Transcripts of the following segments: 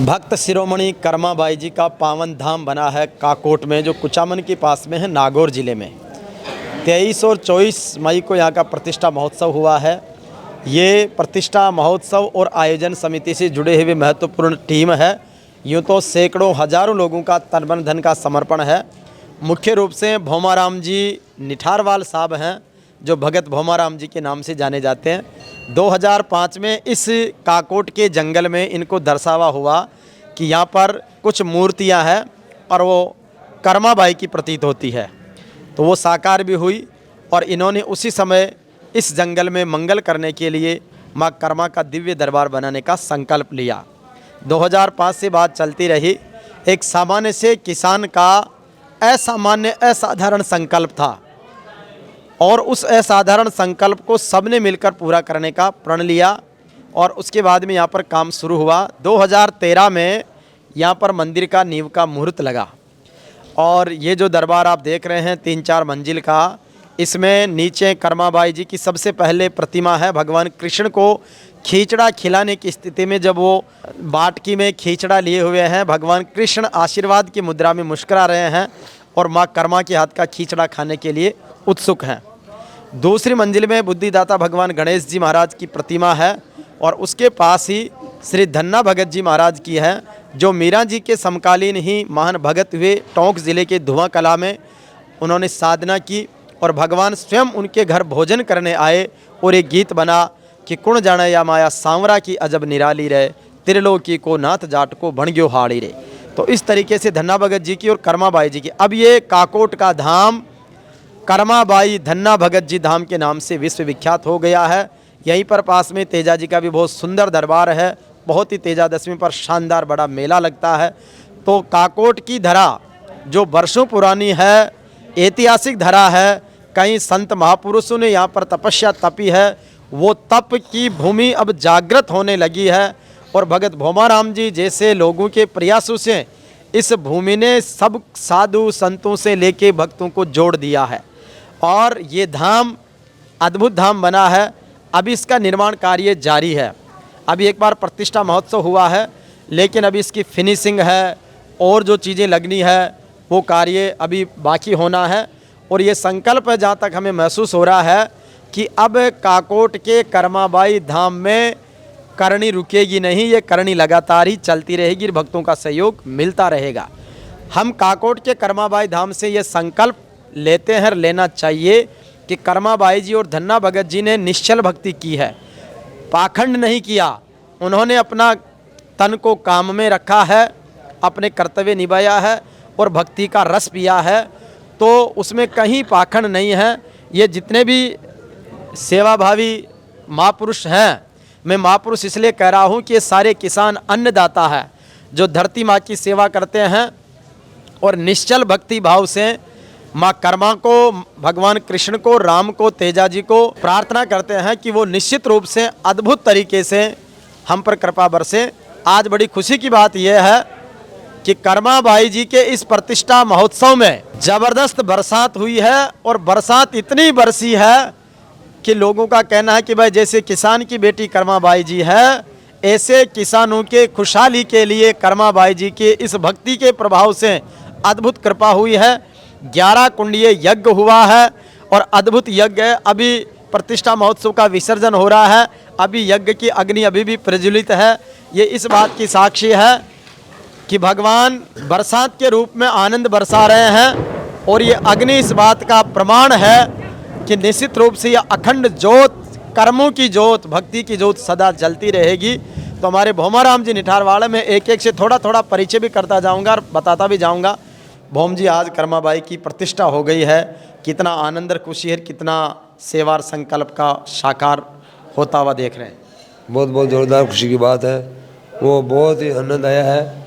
भक्त शिरोमणि कर्माबाई जी का पावन धाम बना है काकोट में, जो कुचामन के पास में है, नागौर ज़िले में। 23 और 24 मई को यहाँ का प्रतिष्ठा महोत्सव हुआ है। ये प्रतिष्ठा महोत्सव और आयोजन समिति से जुड़े हुए महत्वपूर्ण टीम है। यूँ तो सैकड़ों हजारों लोगों का तन मन धन का समर्पण है। मुख्य रूप से भोमाराम जी निठारवाल साहब हैं, जो भगत भोमाराम जी के नाम से जाने जाते हैं। 2005 में इस काकोट के जंगल में इनको दर्शावा हुआ कि यहाँ पर कुछ मूर्तियाँ हैं और वो कर्माबाई की प्रतीत होती है, तो वो साकार भी हुई और इन्होंने उसी समय इस जंगल में मंगल करने के लिए माँ कर्मा का दिव्य दरबार बनाने का संकल्प लिया। 2005 से बात चलती रही। एक सामान्य से किसान का असामान्य असाधारण संकल्प था और उस असाधारण संकल्प को सबने मिलकर पूरा करने का प्रण लिया और उसके बाद में यहाँ पर काम शुरू हुआ। 2013 में यहाँ पर मंदिर का नींव का मुहूर्त लगा और ये जो दरबार आप देख रहे हैं 3-4 मंजिल का, इसमें नीचे कर्माबाई जी की सबसे पहले प्रतिमा है। भगवान कृष्ण को खींचड़ा खिलाने की स्थिति में जब वो बाटकी में खींचड़ा लिए हुए हैं, भगवान कृष्ण आशीर्वाद की मुद्रा में मुस्कुरा रहे हैं और माँ कर्मा के हाथ का खींचड़ा खाने के लिए उत्सुक हैं। दूसरी मंजिल में बुद्धिदाता भगवान गणेश जी महाराज की प्रतिमा है और उसके पास ही श्री धन्ना भगत जी महाराज की है, जो मीरा जी के समकालीन ही महान भगत हुए। टोंक ज़िले के धुआं कला में उन्होंने साधना की और भगवान स्वयं उनके घर भोजन करने आए और एक गीत बना कि कुण जाने या माया सांवरा की अजब निराली रे, त्रिलोकी को नाथ जाट को बन गयो हाड़ी रे। तो इस तरीके से धन्ना भगत जी की और कर्माबाई जी की, अब ये काकोट का धाम कर्माबाई धन्ना भगत जी धाम के नाम से विश्वविख्यात हो गया है। यहीं पर पास में तेजा जी का भी बहुत सुंदर दरबार है। बहुत ही तेजा दशमी पर शानदार बड़ा मेला लगता है। तो काकोट की धरा जो वर्षों पुरानी है, ऐतिहासिक धरा है, कई संत महापुरुषों ने यहाँ पर तपस्या तपी है, वो तप की भूमि अब जागृत होने लगी है और भगत भोमाराम जी जैसे लोगों के प्रयासों से इस भूमि ने सब साधु संतों से लेके भक्तों को जोड़ दिया है और ये धाम अद्भुत धाम बना है। अभी इसका निर्माण कार्य जारी है। अभी एक बार प्रतिष्ठा महोत्सव हुआ है, लेकिन अभी इसकी फिनिशिंग है और जो चीज़ें लगनी है वो कार्य अभी बाकी होना है। और ये संकल्प है, जहाँ तक हमें महसूस हो रहा है कि अब काकोट के कर्माबाई धाम में करनी रुकेगी नहीं, ये करनी लगातार ही चलती रहेगी, भक्तों का सहयोग मिलता रहेगा। हम काकोट के कर्माबाई धाम से ये संकल्प लेते हैं, लेना चाहिए कि कर्माबाई जी और धन्ना भगत जी ने निश्चल भक्ति की है, पाखंड नहीं किया। उन्होंने अपना तन को काम में रखा है, अपने कर्तव्य निभाया है और भक्ति का रस पिया है, तो उसमें कहीं पाखंड नहीं है। ये जितने भी सेवाभावी महापुरुष हैं, मैं महापुरुष इसलिए कह रहा हूँ कि ये सारे किसान अन्नदाता है, जो धरती माँ की सेवा करते हैं और निश्चल भक्ति भाव से माँ कर्मा को, भगवान कृष्ण को, राम को, तेजा जी को प्रार्थना करते हैं कि वो निश्चित रूप से अद्भुत तरीके से हम पर कृपा बरसे। आज बड़ी खुशी की बात यह है कि कर्माबाई जी के इस प्रतिष्ठा महोत्सव में ज़बरदस्त बरसात हुई है और बरसात इतनी बरसी है कि लोगों का कहना है कि भाई जैसे किसान की बेटी कर्माबाई जी है, ऐसे किसानों के खुशहाली के लिए कर्माबाई जी के इस भक्ति के प्रभाव से अद्भुत कृपा हुई है। 11 कुंडीय यज्ञ हुआ है और अद्भुत यज्ञ है। अभी प्रतिष्ठा महोत्सव का विसर्जन हो रहा है, अभी यज्ञ की अग्नि अभी भी प्रज्वलित है। ये इस बात की साक्षी है कि भगवान बरसात के रूप में आनंद बरसा रहे हैं और ये अग्नि इस बात का प्रमाण है कि निश्चित रूप से यह अखंड ज्योत, कर्मों की ज्योत, भक्ति की ज्योत सदा जलती रहेगी। तो हमारे भोमाराम जी निठारवाड़ा में एक एक से थोड़ा थोड़ा परिचय भी करता जाऊंगा और बताता भी जाऊंगा। भोम जी, आज कर्माबाई की प्रतिष्ठा हो गई है, कितना आनंद और खुशी है, कितना सेवा और संकल्प का साकार होता हुआ देख रहे हैं। बहुत बहुत ज़ोरदार खुशी की बात है, वो बहुत ही आनंद आया है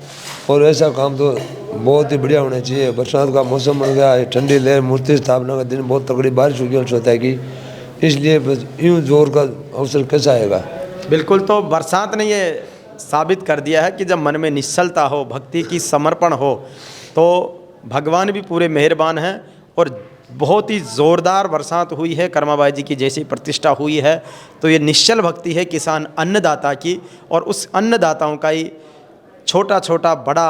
और ऐसा काम तो बहुत ही बढ़िया होना चाहिए। बरसात का मौसम बन गया है, ठंडी लहर, मूर्ति स्थापना का दिन, बहुत तगड़ी बारिश होगी होता है कि इसलिए यूँ जोर का अवसर कैसा आएगा। बिल्कुल, तो बरसात ने ये साबित कर दिया है कि जब मन में निश्चलता हो, भक्ति की समर्पण हो, तो भगवान भी पूरे मेहरबान हैं। और बहुत ही ज़ोरदार बरसात हुई है कर्माबाई जी की जैसी प्रतिष्ठा हुई है, तो ये निश्चल भक्ति है किसान अन्नदाता की और उस अन्नदाताओं का ही छोटा छोटा बड़ा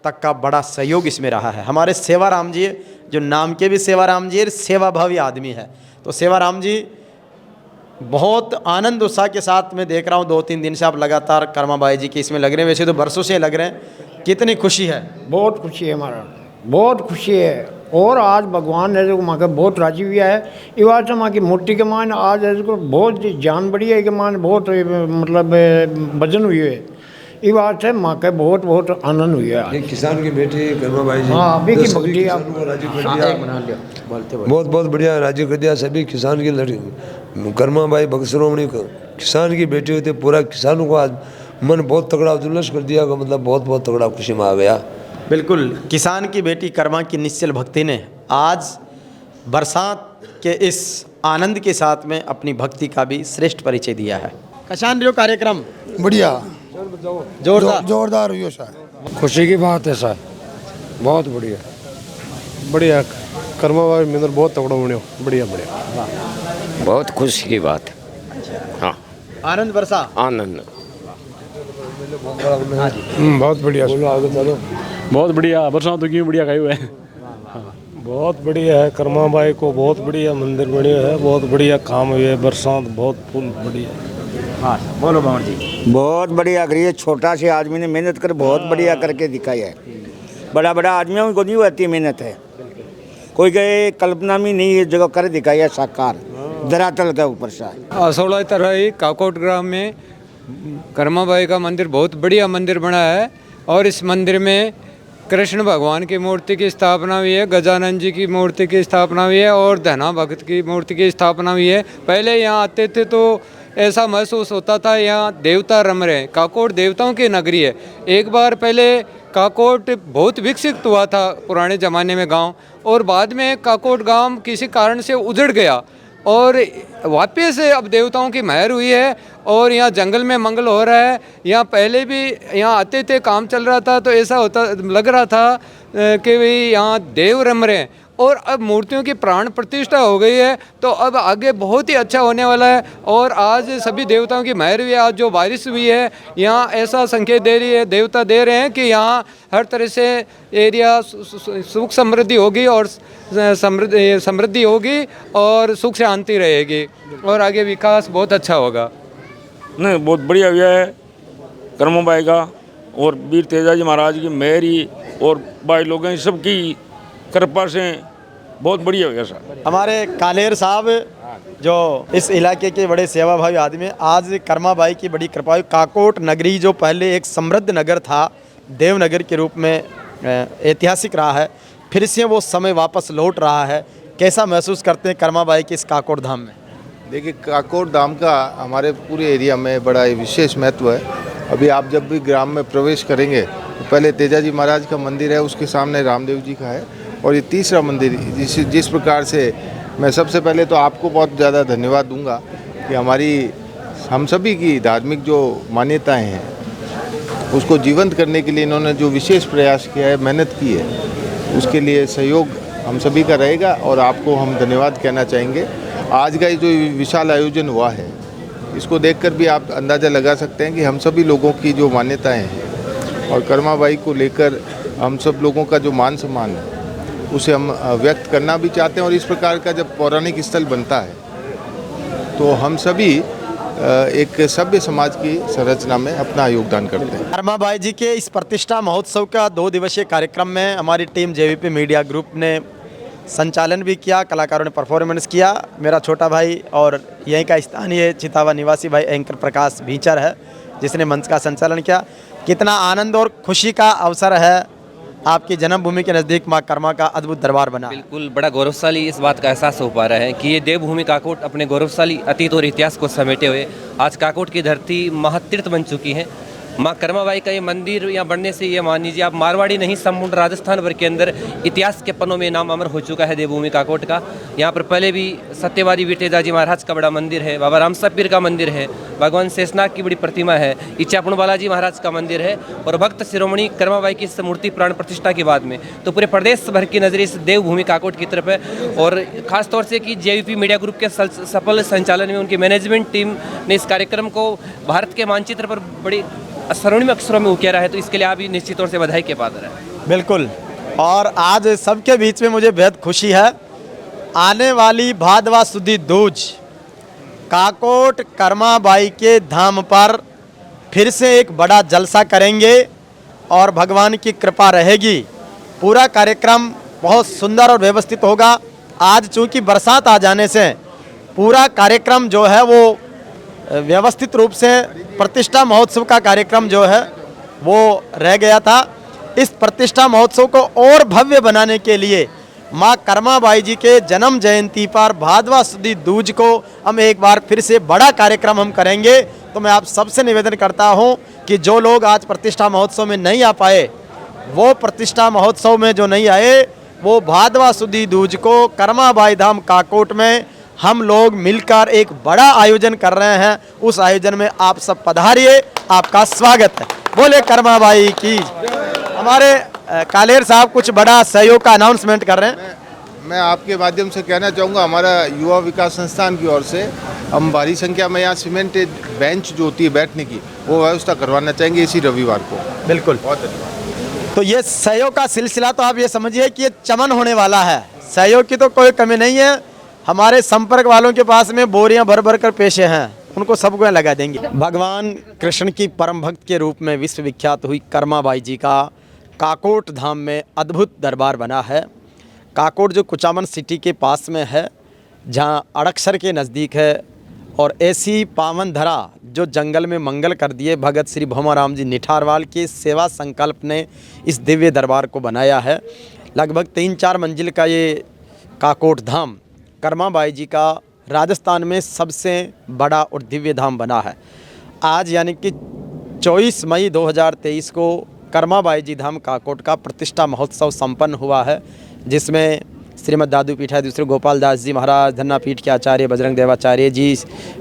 तक का बड़ा सहयोग इसमें रहा है। हमारे सेवाराम जी जो नाम के भी सेवाराम जी सेवाभावी आदमी है, तो सेवाराम जी बहुत आनंद उत्साह के साथ मैं देख रहा हूँ 2-3 दिन से आप लगातार कर्माबाई जी के इसमें लग रहे हैं, वैसे तो बरसों से लग रहे हैं, कितनी खुशी है। बहुत खुशी है, हमारा बहुत खुशी है। और आज भगवान ने जो माँ का बहुत राजी हुआ है। ये बात से माँ की मूर्ति के मान आज इसको बहुत जान बढ़ी है कि मान बहुत मतलब वजन हुई है। ये बात से माँ का बहुत बहुत आनंद हुआ है। ये किसान की बेटी कर्माबाई जी, हाँ, अभी तो की सभी भक्ति आप किसानों को राजी कर हाँ, दिया। एक बना लिया बोलते बहुत बहुत बढ़िया राजी कर दिया सभी किसान की लड़की। कर्माबाई भगत शिरोमणि किसान की बेटी होती, पूरा किसानों को आज मन बहुत तगड़ा उल्लास कर दिया, मतलब बहुत बहुत तगड़ा खुशी में आ गया। बिल्कुल, किसान की बेटी कर्मा की निश्चल भक्ति ने आज बरसात के इस आनंद के साथ में अपनी भक्ति का भी श्रेष्ठ परिचय दिया है। कशान रियो कार्यक्रम बढ़िया जोरदार जोरदार हुई सर। खुशी की बात है सर, बहुत बढ़िया बढ़िया कर्माबाई में बहुत तगड़ा बने, बढ़िया बढ़िया बहुत खुशी की बात है। हाँ, आनंद बरसा। आनंद बहुत बढ़िया बहुत बढ़िया बरसात तो क्यों बढ़िया खाई हुए हैं। बहुत बढ़िया है। कर्माबाई को बहुत बढ़िया मंदिर बने है, बहुत बढ़िया काम हुए है। बरसात बहुत फुल बढ़िया। हाँ बोलो भंवर जी। बहुत बढ़िया करी है। छोटा से आदमी ने मेहनत कर बहुत बढ़िया करके दिखाई है। बड़ा बड़ा आदमियों को नहीं होती मेहनत है, कोई के कल्पना में नहीं है जगह कर दिखाई है साकार धरातल के ऊपर से। 16 तरह काकोट ग्राम में कर्माबाई का मंदिर बहुत बढ़िया मंदिर बना है और इस मंदिर में कृष्ण भगवान की मूर्ति की स्थापना हुई है, गजानंद जी की मूर्ति की स्थापना हुई है और धना भगत की मूर्ति की स्थापना हुई है। पहले यहाँ आते थे तो ऐसा महसूस होता था यहाँ देवता रम रहे हैं, काकोट देवताओं की नगरी है। एक बार पहले काकोट बहुत विकसित हुआ था पुराने ज़माने में गांव, और बाद में काकोट गांव किसी कारण से उजड़ गया और वापस अब देवताओं की महर हुई है और यहाँ जंगल में मंगल हो रहा है। यहाँ पहले भी यहाँ आते थे, काम चल रहा था तो ऐसा होता लग रहा था कि भाई यहाँ देव रम रहे हैं, और अब मूर्तियों की प्राण प्रतिष्ठा हो गई है तो अब आगे बहुत ही अच्छा होने वाला है। और आज सभी देवताओं की महर हुई है। आज जो बारिश हुई है यहाँ ऐसा संकेत दे रही है, देवता दे रहे हैं कि यहाँ हर तरह से एरिया सुख समृद्धि होगी और समृद्धि होगी और सुख शांति रहेगी और आगे विकास बहुत अच्छा होगा। नहीं, बहुत बढ़िया हुआ है कर्माबाई का और वीर तेजाजी महाराज की मेहरी और भाई लोगों सबकी कृपा से बहुत बढ़िया हो गया सर। हमारे कालेर साहब जो इस इलाके के बड़े सेवाभावी आदमी हैं, आज कर्माबाई की बड़ी कृपा हुई। काकोट नगरी जो पहले एक समृद्ध नगर था, देवनगर के रूप में ऐतिहासिक रहा है, फिर से वो समय वापस लौट रहा है। कैसा महसूस करते हैं कर्माबाई के इस काकोट धाम में? देखिए, काकोट धाम का हमारे पूरे एरिया में बड़ा विशेष महत्व है। अभी आप जब भी ग्राम में प्रवेश करेंगे तो पहले तेजाजी महाराज का मंदिर है, उसके सामने रामदेव जी का है, और ये तीसरा मंदिर जिस प्रकार से मैं सबसे पहले तो आपको बहुत ज़्यादा धन्यवाद दूंगा कि हम सभी की धार्मिक जो मान्यताएं हैं उसको जीवंत करने के लिए इन्होंने जो विशेष प्रयास किया है, मेहनत की है, उसके लिए सहयोग हम सभी का रहेगा और आपको हम धन्यवाद कहना चाहेंगे। आज का ये जो विशाल आयोजन हुआ है, इसको देखकर भी आप अंदाज़ा लगा सकते हैं कि हम सभी लोगों की जो मान्यताएं हैं और कर्माबाई को लेकर हम सब लोगों का जो मान सम्मान है उसे हम व्यक्त करना भी चाहते हैं। और इस प्रकार का जब पौराणिक स्थल बनता है तो हम सभी एक सभ्य समाज की संरचना में अपना योगदान करते हैं। कर्माबाई जी के इस प्रतिष्ठा महोत्सव का 2 दिवसीय कार्यक्रम में हमारी टीम जेवीपी मीडिया ग्रुप ने संचालन भी किया, कलाकारों ने परफॉर्मेंस किया। मेरा छोटा भाई और यहीं का स्थानीय चितावा निवासी भाई एंकर प्रकाश भीचर है जिसने मंच का संचालन किया। कितना आनंद और खुशी का अवसर है, आपकी जन्मभूमि के नज़दीक माँ कर्मा का अद्भुत दरबार बना। बिल्कुल, बड़ा गौरवशाली इस बात का एहसास हो पा रहा है कि ये देवभूमि काकोट अपने गौरवशाली अतीत और इतिहास को समेटे हुए आज काकोट की धरती महातीर्थ बन चुकी है। माँ कर्माबाई का ये मंदिर यहाँ बनने से ये मान लीजिए आप मारवाड़ी नहीं, संपूर्ण राजस्थान भर के अंदर इतिहास के पन्नों में नाम अमर हो चुका है देवभूमि काकोट का। यहाँ पर पहले भी सत्यवादी वीर तेजाजी महाराज का बड़ा मंदिर है, बाबा रामसा पीर का मंदिर है, भगवान शेषनाग की बड़ी प्रतिमा है, इच्छापुर बालाजी महाराज का मंदिर है और भक्त शिरोमणि कर्माबाई की इस मूर्ति प्राण प्रतिष्ठा के बाद में तो पूरे प्रदेश भर की नज़र इस देवभूमि काकोट की तरफ है। और ख़ास तौर से कि जेवीपी मीडिया ग्रुप के सफल संचालन में उनकी मैनेजमेंट टीम ने इस कार्यक्रम को भारत के मानचित्र पर बड़ी स्वर्णिम अक्षरों में उकेरा है, तो इसके लिए आप भी निश्चित तौर से बधाई के पात्र हैं। बिल्कुल, और आज सबके बीच में मुझे बेहद खुशी है। आने वाली भादवा सुदी दूज काकोट कर्माबाई के धाम पर फिर से एक बड़ा जलसा करेंगे और भगवान की कृपा रहेगी। पूरा कार्यक्रम बहुत सुंदर और व्यवस्थित होगा। आज चूंकि बरसात आ जाने से पूरा कार्यक्रम जो है वो व्यवस्थित रूप से प्रतिष्ठा महोत्सव का कार्यक्रम जो है वो रह गया था। इस प्रतिष्ठा महोत्सव को और भव्य बनाने के लिए माँ कर्माबाई जी के जन्म जयंती पर भादवा सुदी दूज को हम एक बार फिर से बड़ा कार्यक्रम हम करेंगे। तो मैं आप सबसे निवेदन करता हूं कि जो लोग आज प्रतिष्ठा महोत्सव में नहीं आ पाए, वो प्रतिष्ठा महोत्सव में जो नहीं आए, वो भादवा सुदी दूज को कर्माबाई धाम काकोट में हम लोग मिलकर एक बड़ा आयोजन कर रहे हैं। उस आयोजन में आप सब पधारिए, आपका स्वागत है। बोले कर्माबाई की। हमारे कालेर साहब कुछ बड़ा सहयोग का अनाउंसमेंट कर रहे हैं। मैं आपके माध्यम से कहना चाहूँगा, हमारा युवा विकास संस्थान की ओर से हम भारी संख्या में यहाँ सीमेंटेड बेंच जो होती है बैठने की, वो व्यवस्था करवाना चाहेंगे इसी रविवार को। बिल्कुल, बहुत धन्यवाद। तो ये सहयोग का सिलसिला तो आप ये समझिए कि ये चमन होने वाला है। सहयोग की तो कोई कमी नहीं है। हमारे संपर्क वालों के पास में बोरियां भर भर कर पेशे हैं, उनको सबको यहाँ लगा देंगे। भगवान कृष्ण की परम भक्त के रूप में विश्व विख्यात हुई कर्माबाई जी का काकोट धाम में अद्भुत दरबार बना है। काकोट जो कुचामन सिटी के पास में है, जहाँ अड़क्षर के नज़दीक है, और ऐसी पावन धरा जो जंगल में मंगल कर दिए भगत श्री भौमाराम जी निठारवाल के सेवा संकल्प ने इस दिव्य दरबार को बनाया है। लगभग 3-4 मंजिल का ये काकोट धाम कर्माबाई जी का राजस्थान में सबसे बड़ा और दिव्य धाम बना है। आज यानी कि 24 मई 2023 को कर्माबाई जी धाम काकोट का प्रतिष्ठा महोत्सव संपन्न हुआ है, जिसमें श्रीमद दादू पीठाधीश्वर गोपाल दास जी महाराज, धन्ना पीठ के आचार्य बजरंग देवाचार्य जी,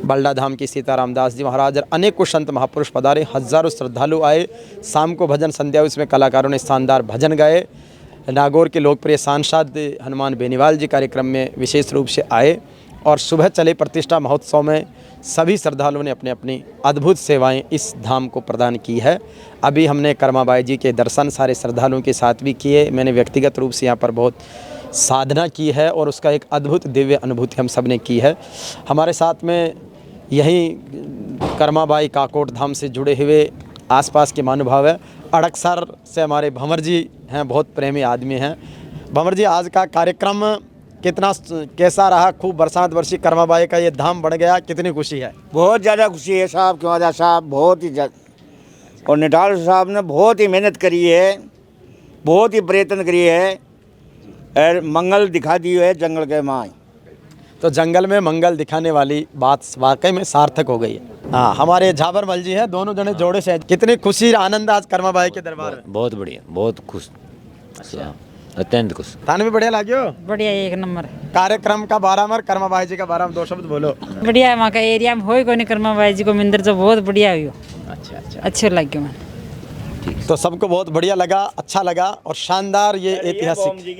बल्ला धाम के सीताराम दास जी महाराज और अनेकों संत महापुरुष पधारे। हज़ारों श्रद्धालु आए। शाम को भजन संध्या उसमें कलाकारों ने शानदार भजन गाए। नागौर के लोकप्रिय सांसद हनुमान बेनीवाल जी कार्यक्रम में विशेष रूप से आए और सुबह चले प्रतिष्ठा महोत्सव में सभी श्रद्धालुओं ने अपनी अपनी अद्भुत सेवाएं इस धाम को प्रदान की है। अभी हमने कर्माबाई जी के दर्शन सारे श्रद्धालुओं के साथ भी किए। मैंने व्यक्तिगत रूप से यहाँ पर बहुत साधना की है और उसका एक अद्भुत दिव्य अनुभूति हम सब ने की है। हमारे साथ में यहीं कर्माबाई काकोट धाम से जुड़े हुए आसपास के महानुभाव है। अड़कसर से हमारे भंवर जी हैं, बहुत प्रेमी आदमी हैं। भंवर जी, आज का कार्यक्रम कैसा रहा? खूब बरसात बरसी, कर्माबाई का ये धाम बढ़ गया, कितनी खुशी है? बहुत ज़्यादा खुशी है साहब, क्यों साहब बहुत ही और निठाल साहब ने बहुत ही मेहनत करी है, बहुत ही प्रयत्न करी है और मंगल दिखा दी है जंगल के माँ। तो जंगल में मंगल दिखाने वाली बात वाकई में सार्थक हो गई है। हाँ, हमारे झाबरमल जी हैं, दोनों जने जोड़े से। कितनी खुशी आनंद आज कर्माबाई के दरबार में? बहुत बढ़िया, बहुत खुश, अत्यंत खुश। थाने में बढ़िया लाग्यो? बढ़िया, एक नंबर। कार्यक्रम का बारामर, कर्माबाई जी का बाराम, 2 शब्द बोलो। बढ़िया है, वहाँ का एरिया में हो कोई कर्माबाई जी को मंदिर तो बहुत बढ़िया हुई। अच्छा, अच्छे लगे मैं। तो सबको बहुत बढ़िया लगा, अच्छा लगा और शानदार ये ऐतिहासिक